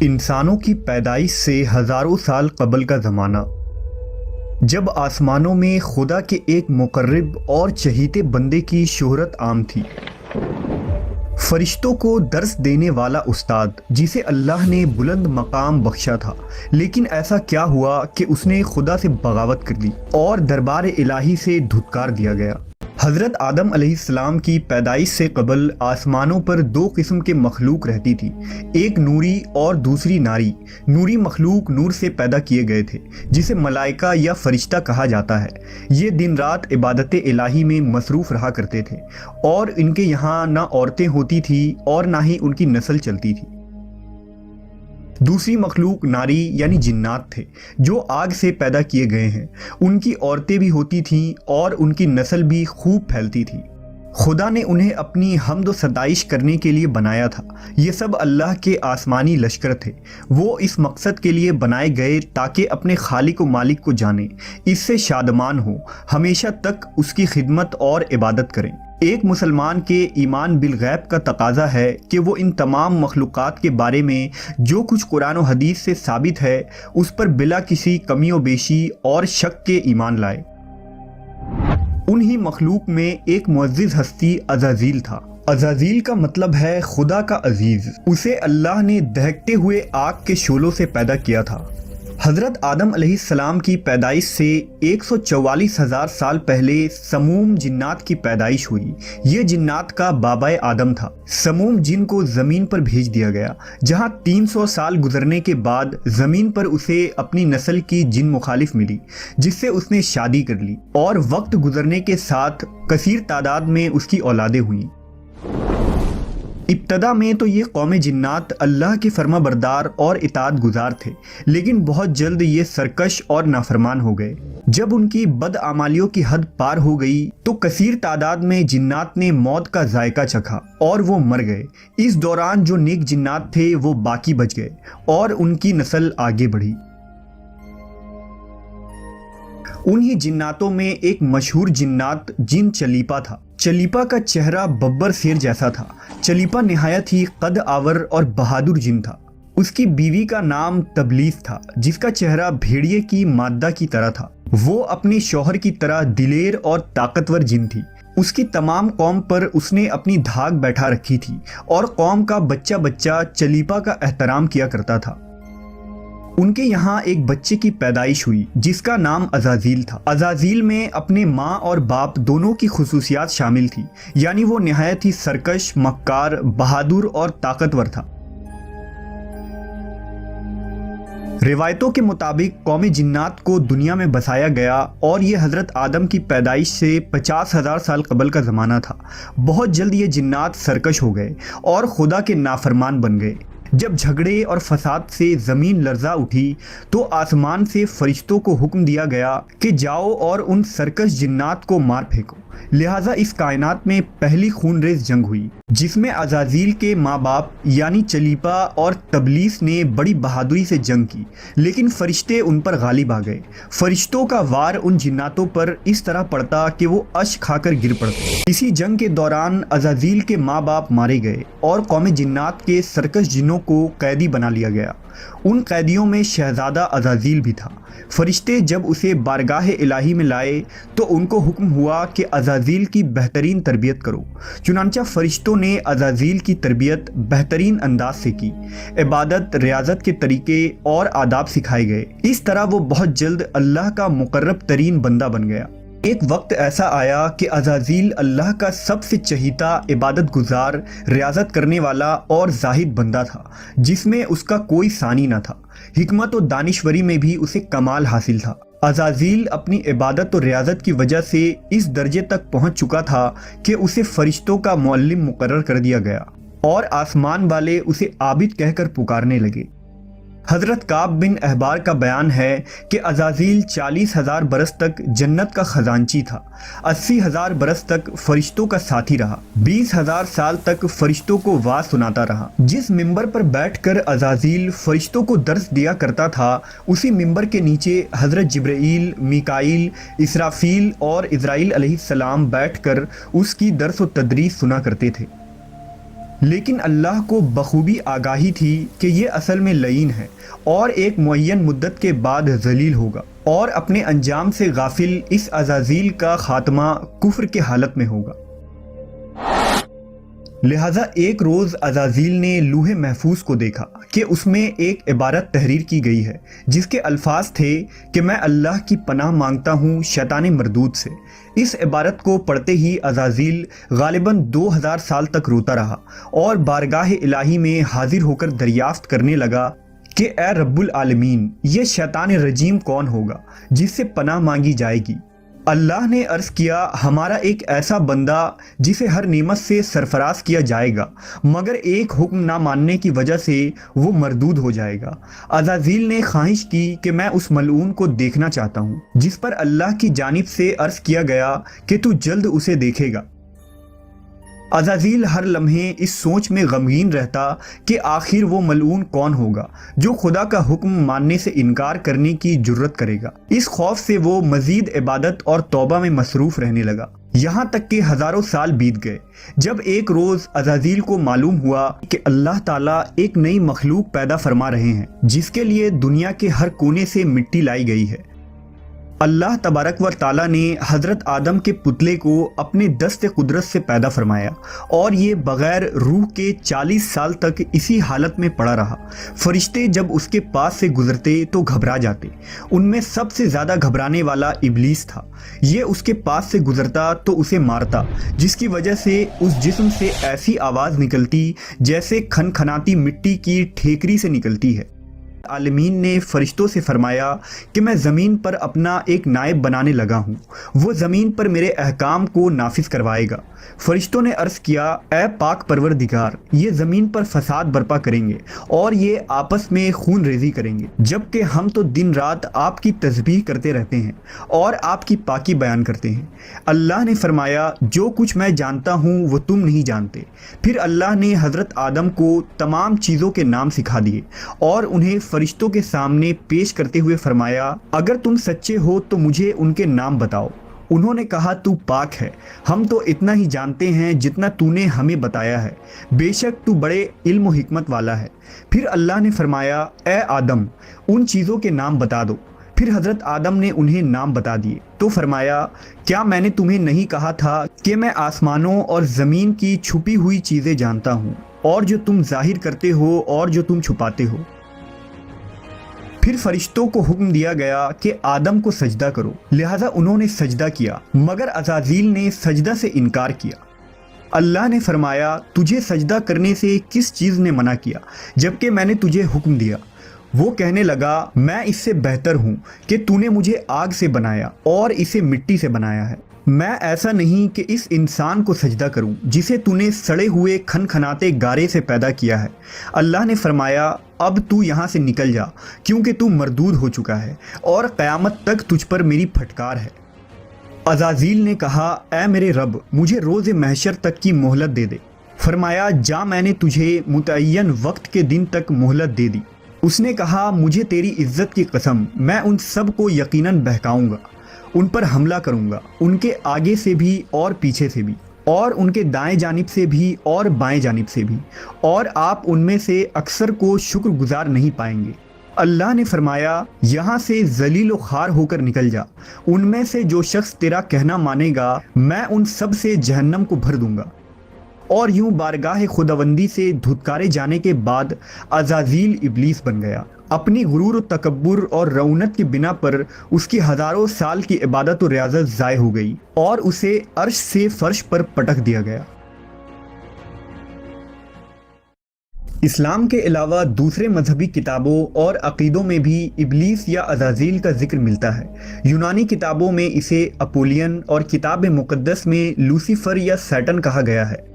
انسانوں کی پیدائش سے ہزاروں سال قبل کا زمانہ، جب آسمانوں میں خدا کے ایک مقرب اور چہیتے بندے کی شہرت عام تھی، فرشتوں کو درس دینے والا استاد جسے اللہ نے بلند مقام بخشا تھا، لیکن ایسا کیا ہوا کہ اس نے خدا سے بغاوت کر دی اور دربار الہی سے دھتکار دیا گیا۔ حضرت آدم علیہ السلام کی پیدائش سے قبل آسمانوں پر دو قسم کے مخلوق رہتی تھی، ایک نوری اور دوسری ناری۔ نوری مخلوق نور سے پیدا کیے گئے تھے جسے ملائکہ یا فرشتہ کہا جاتا ہے۔ یہ دن رات عبادت الہی میں مصروف رہا کرتے تھے اور ان کے یہاں نہ عورتیں ہوتی تھیں اور نہ ہی ان کی نسل چلتی تھی۔ دوسری مخلوق ناری یعنی جنات تھے جو آگ سے پیدا کیے گئے ہیں۔ ان کی عورتیں بھی ہوتی تھیں اور ان کی نسل بھی خوب پھیلتی تھی۔ خدا نے انہیں اپنی حمد و ستائش کرنے کے لیے بنایا تھا۔ یہ سب اللہ کے آسمانی لشکر تھے۔ وہ اس مقصد کے لیے بنائے گئے تاکہ اپنے خالق و مالک کو جانیں، اس سے شادمان ہوں، ہمیشہ تک اس کی خدمت اور عبادت کریں۔ ایک مسلمان کے ایمان بالغیب کا تقاضا ہے کہ وہ ان تمام مخلوقات کے بارے میں جو کچھ قرآن و حدیث سے ثابت ہے اس پر بلا کسی کمی و بیشی اور شک کے ایمان لائے۔ انہی مخلوق میں ایک معزز ہستی عزازیل تھا۔ عزازیل کا مطلب ہے خدا کا عزیز۔ اسے اللہ نے دہکتے ہوئے آگ کے شعلوں سے پیدا کیا تھا۔ حضرت آدم علیہ السلام کی پیدائش سے 144,000 سال پہلے سموم جنات کی پیدائش ہوئی۔ یہ جنات کا بابائے آدم تھا۔ سموم جن کو زمین پر بھیج دیا گیا، جہاں 300 سال گزرنے کے بعد زمین پر اسے اپنی نسل کی جن مخالف ملی، جس سے اس نے شادی کر لی اور وقت گزرنے کے ساتھ کثیر تعداد میں اس کی اولادیں ہوئیں۔ ابتدا میں تو یہ قوم جنات اللہ کے فرما بردار اور اطاعت گزار تھے، لیکن بہت جلد یہ سرکش اور نافرمان ہو گئے۔ جب ان کی بدعمالیوں کی حد پار ہو گئی تو کثیر تعداد میں جنات نے موت کا ذائقہ چکھا اور وہ مر گئے۔ اس دوران جو نیک جنات تھے وہ باقی بچ گئے اور ان کی نسل آگے بڑھی۔ انہی جناتوں میں ایک مشہور جنات جن چلیپا تھا۔ چلیپا کا چہرہ ببر شیر جیسا تھا۔ چلیپا نہایت ہی قد آور اور بہادر جن تھا۔ اس کی بیوی کا نام تبلیس تھا، جس کا چہرہ بھیڑیے کی مادہ کی طرح تھا۔ وہ اپنے شوہر کی طرح دلیر اور طاقتور جن تھی۔ اس کی تمام قوم پر اس نے اپنی دھاک بیٹھا رکھی تھی اور قوم کا بچہ بچہ چلیپا کا احترام کیا کرتا تھا۔ ان کے یہاں ایک بچے کی پیدائش ہوئی جس کا نام عزازیل تھا۔ عزازیل میں اپنے ماں اور باپ دونوں کی خصوصیات شامل تھی، یعنی وہ نہایت ہی سرکش، مکار، بہادر اور طاقتور تھا۔ روایتوں کے مطابق قوم جنات کو دنیا میں بسایا گیا اور یہ حضرت آدم کی پیدائش سے 50,000 سال قبل کا زمانہ تھا۔ بہت جلد یہ جنات سرکش ہو گئے اور خدا کے نافرمان بن گئے۔ جب جھگڑے اور فساد سے زمین لرزا اٹھی تو آسمان سے فرشتوں کو حکم دیا گیا کہ جاؤ اور ان سرکش جنات کو مار پھینکو۔ لہٰذا اس کائنات میں پہلی خون ریز جنگ ہوئی جس میں عزازیل کے ماں باپ یعنی چلیپا اور تبلیس نے بڑی بہادری سے جنگ کی، لیکن فرشتے ان پر غالب آ گئے۔ فرشتوں کا وار ان جناتوں پر اس طرح پڑتا کہ وہ اشک کھا کر گر پڑتے۔ اسی جنگ کے دوران عزازیل کے ماں باپ مارے گئے اور قوم جنات کے سرکش جنوں کو قیدی بنا لیا گیا۔ ان قیدیوں میں شہزادہ عزازیل بھی تھا۔ فرشتے جب اسے بارگاہ الہی میں لائے تو ان کو حکم ہوا کہ عزازیل کی بہترین تربیت کرو۔ چنانچہ فرشتوں نے عزازیل کی تربیت بہترین انداز سے کی۔ عبادت، ریاضت کے طریقے اور آداب سکھائے گئے۔ اس طرح وہ بہت جلد اللہ کا مقرب ترین بندہ بن گیا۔ ایک وقت ایسا آیا کہ عزازیل اللہ کا سب سے چہیتا، عبادت گزار، ریاضت کرنے والا اور زاہد بندہ تھا جس میں اس کا کوئی ثانی نہ تھا۔ حکمت و دانشوری میں بھی اسے کمال حاصل تھا۔ عزازیل اپنی عبادت و ریاضت کی وجہ سے اس درجے تک پہنچ چکا تھا کہ اسے فرشتوں کا معلم مقرر کر دیا گیا اور آسمان والے اسے عابد کہہ کر پکارنے لگے۔ حضرت کعب بن احبار کا بیان ہے کہ عزازیل 40,000 برس تک جنت کا خزانچی تھا، 80,000 برس تک فرشتوں کا ساتھی رہا، 20,000 سال تک فرشتوں کو واز سناتا رہا۔ جس ممبر پر بیٹھ کر عزازیل فرشتوں کو درس دیا کرتا تھا، اسی ممبر کے نیچے حضرت جبرائیل، میکائیل، اسرافیل اور عزرائیل علیہ السلام بیٹھ کر اس کی درس و تدریس سنا کرتے تھے۔ لیکن اللہ کو بخوبی آگاہی تھی کہ یہ اصل میں لعین ہے اور ایک معین مدت کے بعد ذلیل ہوگا، اور اپنے انجام سے غافل اس عزازیل کا خاتمہ کفر کے حالت میں ہوگا۔ لہٰذا ایک روز عزازیل نے لوح محفوظ کو دیکھا کہ اس میں ایک عبارت تحریر کی گئی ہے جس کے الفاظ تھے کہ میں اللہ کی پناہ مانگتا ہوں شیطان مردود سے۔ اس عبارت کو پڑھتے ہی عزازیل غالباً 2000 سال تک روتا رہا اور بارگاہ الہی میں حاضر ہو کر دریافت کرنے لگا کہ اے رب العالمین، یہ شیطان رجیم کون ہوگا جس سے پناہ مانگی جائے گی؟ اللہ نے عرض کیا، ہمارا ایک ایسا بندہ جسے ہر نعمت سے سرفراز کیا جائے گا مگر ایک حکم نہ ماننے کی وجہ سے وہ مردود ہو جائے گا۔ عزازیل نے خواہش کی کہ میں اس ملعون کو دیکھنا چاہتا ہوں، جس پر اللہ کی جانب سے عرض کیا گیا کہ تو جلد اسے دیکھے گا۔ عزازیل ہر لمحے اس سوچ میں غمگین رہتا کہ آخر وہ ملعون کون ہوگا جو خدا کا حکم ماننے سے انکار کرنے کی جرت کرے گا۔ اس خوف سے وہ مزید عبادت اور توبہ میں مصروف رہنے لگا، یہاں تک کہ ہزاروں سال بیت گئے، جب ایک روز عزازیل کو معلوم ہوا کہ اللہ تعالیٰ ایک نئی مخلوق پیدا فرما رہے ہیں جس کے لیے دنیا کے ہر کونے سے مٹی لائی گئی ہے۔ اللہ تبارک و تعالیٰ نے حضرت آدم کے پتلے کو اپنے دست قدرت سے پیدا فرمایا اور یہ بغیر روح کے 40 سال تک اسی حالت میں پڑا رہا۔ فرشتے جب اس کے پاس سے گزرتے تو گھبرا جاتے، ان میں سب سے زیادہ گھبرانے والا ابلیس تھا۔ یہ اس کے پاس سے گزرتا تو اسے مارتا، جس کی وجہ سے اس جسم سے ایسی آواز نکلتی جیسے کھنکھناتی مٹی کی ٹھیکری سے نکلتی ہے۔ عالمین نے فرشتوں سے فرمایا کہ میں زمین پر اپنا ایک نائب بنانے لگا ہوں، وہ زمین پر میرے احکام کو نافذ کروائے گا۔ فرشتوں نے عرض کیا، اے پاک پروردگار، یہ زمین پر فساد برپا کریں گے اور یہ آپس میں خون ریزی کریں گے، جبکہ ہم تو دن رات آپ کی تسبیح کرتے رہتے ہیں اور آپ کی پاکی بیان کرتے ہیں۔ اللہ نے فرمایا، جو کچھ میں جانتا ہوں وہ تم نہیں جانتے۔ پھر اللہ نے حضرت آدم کو تمام چیزوں کے نام سکھا دیے اور انہیں فرشتوں کے سامنے پیش کرتے ہوئے فرمایا، اگر تم سچے ہو تو مجھے ان کے نام بتاؤ۔ انہوں نے کہا، تو پاک ہے، ہم تو اتنا ہی جانتے ہیں جتنا تو نے ہمیں بتایا ہے، بے شک تو بڑے علم و حکمت والا ہے۔ پھر اللہ نے فرمایا، اے آدم، ان چیزوں کے نام بتا دو۔ پھر حضرت آدم نے انہیں نام بتا دیے تو فرمایا، کیا میں نے تمہیں نہیں کہا تھا کہ میں آسمانوں اور زمین کی چھپی ہوئی چیزیں جانتا ہوں، اور جو تم ظاہر کرتے ہو اور جو تم چھپاتے ہو؟ پھر فرشتوں کو حکم دیا گیا کہ آدم کو سجدہ کرو، لہٰذا انہوں نے سجدہ کیا، مگر عزازیل نے سجدہ سے انکار کیا۔ اللہ نے فرمایا، تجھے سجدہ کرنے سے کس چیز نے منع کیا جبکہ میں نے تجھے حکم دیا؟ وہ کہنے لگا، میں اس سے بہتر ہوں کہ تو نے مجھے آگ سے بنایا اور اسے مٹی سے بنایا ہے۔ میں ایسا نہیں کہ اس انسان کو سجدہ کروں جسے تو نے سڑے ہوئے کھنکھناتے گارے سے پیدا کیا ہے۔ اللہ نے فرمایا، اب تو یہاں سے نکل جا، کیونکہ تو مردود ہو چکا ہے اور قیامت تک تجھ پر میری پھٹکار ہے۔ عزازیل نے کہا، اے میرے رب، مجھے روز محشر تک کی مہلت دے دے۔ فرمایا، جا، میں نے تجھے متعین وقت کے دن تک مہلت دے دی۔ اس نے کہا، مجھے تیری عزت کی قسم، میں ان سب کو یقیناً بہکاؤں گا، ان پر حملہ کروں گا، ان کے آگے سے بھی اور پیچھے سے بھی، اور ان کے دائیں جانب سے بھی اور بائیں جانب سے بھی، اور آپ ان میں سے اکثر کو شکر گزار نہیں پائیں گے۔ اللہ نے فرمایا، یہاں سے ذلیل و خوار ہو کر نکل جا، ان میں سے جو شخص تیرا کہنا مانے گا میں ان سب سے جہنم کو بھر دوں گا۔ اور یوں بارگاہ خداوندی سے دھتکارے جانے کے بعد عزازیل ابلیس بن گیا۔ اپنی غرور و تکبر اور رعونت کی بنا پر اس کی ہزاروں سال کی عبادت و ریاضت ضائع ہو گئی اور اسے عرش سے فرش پر پٹک دیا گیا۔ اسلام کے علاوہ دوسرے مذہبی کتابوں اور عقیدوں میں بھی ابلیس یا عزازیل کا ذکر ملتا ہے۔ یونانی کتابوں میں اسے اپولین اور کتاب مقدس میں لوسیفر یا سیٹن کہا گیا ہے۔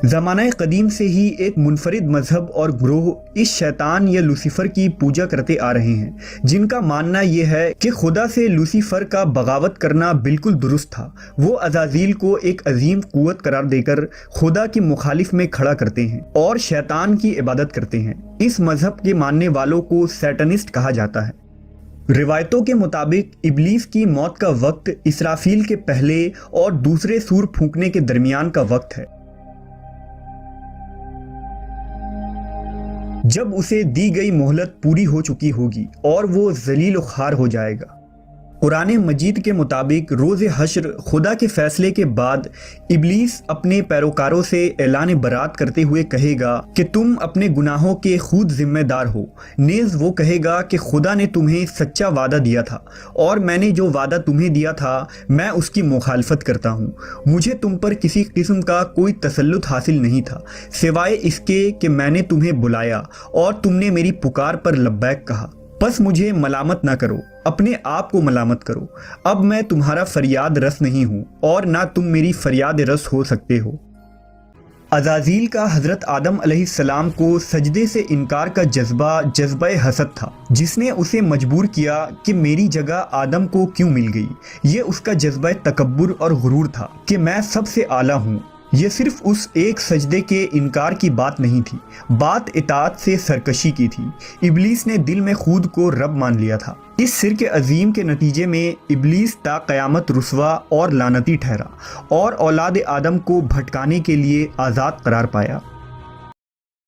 زمانہ قدیم سے ہی ایک منفرد مذہب اور گروہ اس شیطان یا لوسیفر کی پوجا کرتے آ رہے ہیں، جن کا ماننا یہ ہے کہ خدا سے لوسیفر کا بغاوت کرنا بالکل درست تھا۔ وہ عزازیل کو ایک عظیم قوت قرار دے کر خدا کی مخالف میں کھڑا کرتے ہیں اور شیطان کی عبادت کرتے ہیں۔ اس مذہب کے ماننے والوں کو سیٹنسٹ کہا جاتا ہے۔ روایتوں کے مطابق ابلیس کی موت کا وقت اسرافیل کے پہلے اور دوسرے سور پھونکنے کے درمیان کا وقت ہے۔ جب اسے دی گئی مہلت پوری ہو چکی ہوگی اور وہ ذلیل و خوار ہو جائے گا۔ قرآن مجید کے مطابق روز حشر خدا کے فیصلے کے بعد ابلیس اپنے پیروکاروں سے اعلان برات کرتے ہوئے کہے گا کہ تم اپنے گناہوں کے خود ذمہ دار ہو۔ نیز وہ کہے گا کہ خدا نے تمہیں سچا وعدہ دیا تھا اور میں نے جو وعدہ تمہیں دیا تھا میں اس کی مخالفت کرتا ہوں۔ مجھے تم پر کسی قسم کا کوئی تسلط حاصل نہیں تھا سوائے اس کے کہ میں نے تمہیں بلایا اور تم نے میری پکار پر لبیک کہا۔ بس مجھے ملامت نہ کرو، اپنے آپ کو ملامت کرو۔ اب میں تمہارا فریاد رس نہیں ہوں اور نہ تم میری فریاد رس ہو سکتے ہو۔ عزازیل کا حضرت آدم علیہ السلام کو سجدے سے انکار کا جذبہ حسد تھا، جس نے اسے مجبور کیا کہ میری جگہ آدم کو کیوں مل گئی۔ یہ اس کا جذبہ تکبر اور غرور تھا کہ میں سب سے اعلیٰ ہوں۔ یہ صرف اس ایک سجدے کے انکار کی بات نہیں تھی، بات اطاعت سے سرکشی کی تھی۔ ابلیس نے دل میں خود کو رب مان لیا تھا۔ اس شرک عظیم کے نتیجے میں ابلیس تا قیامت رسوا اور لعنتی ٹھہرا اور اولاد آدم کو بھٹکانے کے لیے آزاد قرار پایا۔